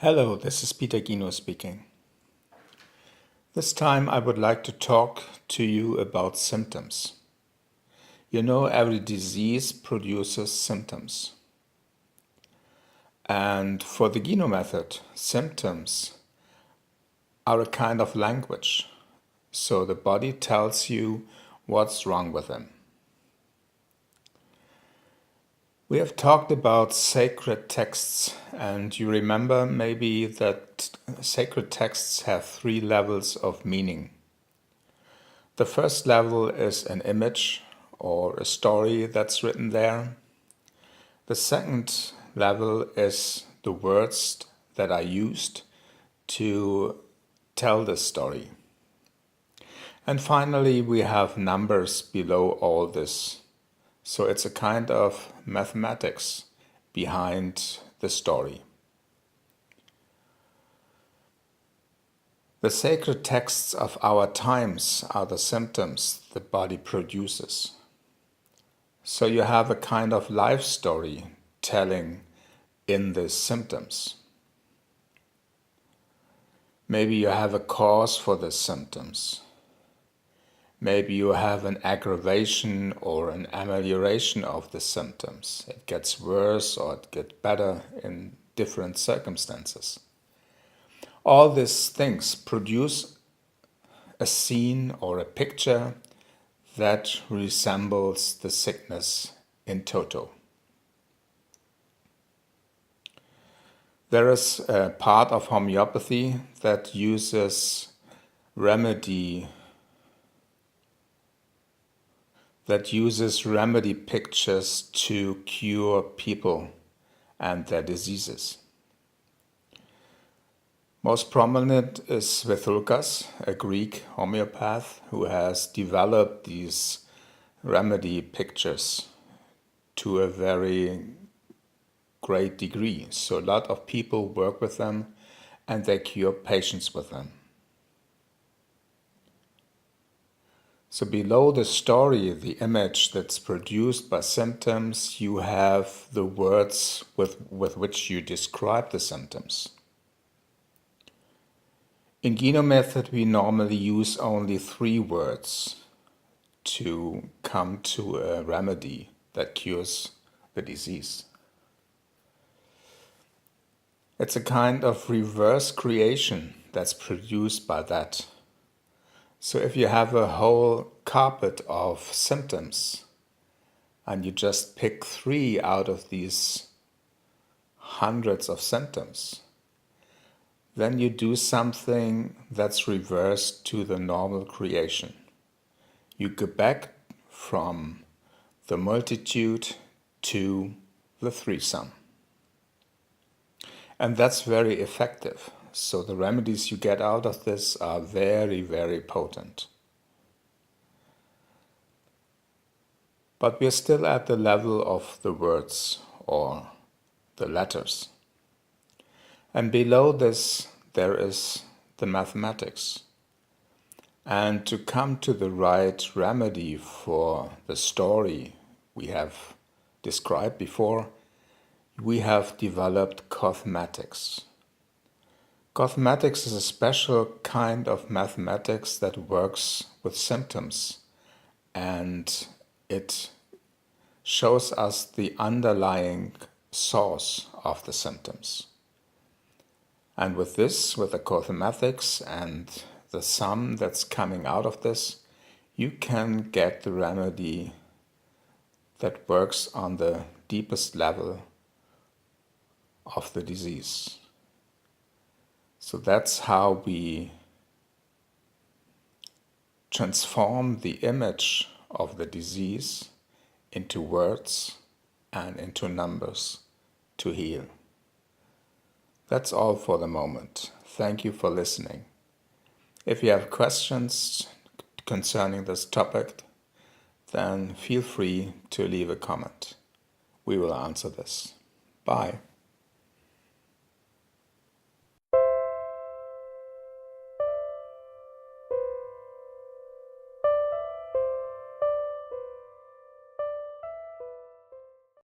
Hello, this is Peter Gino speaking. This time I would like to talk to you about symptoms. You know, every disease produces symptoms. And for the Gino method, symptoms are a kind of language. So the body tells you what's wrong with them. We have talked about sacred texts, and you remember maybe that sacred texts have 3 levels of meaning. The first level is an image or a story that's written there. The second level is the words that are used to tell the story. And finally, we have numbers below all this. So it's a kind of mathematics behind the story. The sacred texts of our times are the symptoms the body produces. So you have a kind of life story telling in the symptoms. Maybe you have a cause for the symptoms. Maybe you have an aggravation or an amelioration of the symptoms. It gets worse or it gets better in different circumstances. All these things produce a scene or a picture that resembles the sickness in toto. There is a part of homeopathy that uses remedy pictures to cure people and their diseases. Most prominent is Vithulkas, a Greek homeopath who has developed these remedy pictures to a very great degree. So a lot of people work with them and they cure patients with them. So below the story, the image that's produced by symptoms, you have the words with which you describe the symptoms. In Gino method, we normally use only 3 words to come to a remedy that cures the disease. It's a kind of reverse creation that's produced by that. So if you have a whole carpet of symptoms and you just pick 3 out of these hundreds of symptoms, then you do something that's reversed to the normal creation. You go back from the multitude to the threesome. And that's very effective. So the remedies you get out of this are very, very potent. But we're still at the level of the words or the letters. And below this, there is the mathematics. And to come to the right remedy for the story we have described before, we have developed cosmetics. Cosmetics is a special kind of mathematics that works with symptoms, and it shows us the underlying source of the symptoms. And with this, with the cosmetics and the sum that's coming out of this, you can get the remedy that works on the deepest level of the disease. So that's how we transform the image of the disease into words and into numbers to heal. That's all for the moment. Thank you for listening. If you have questions concerning this topic, then feel free to leave a comment. We will answer this. Bye.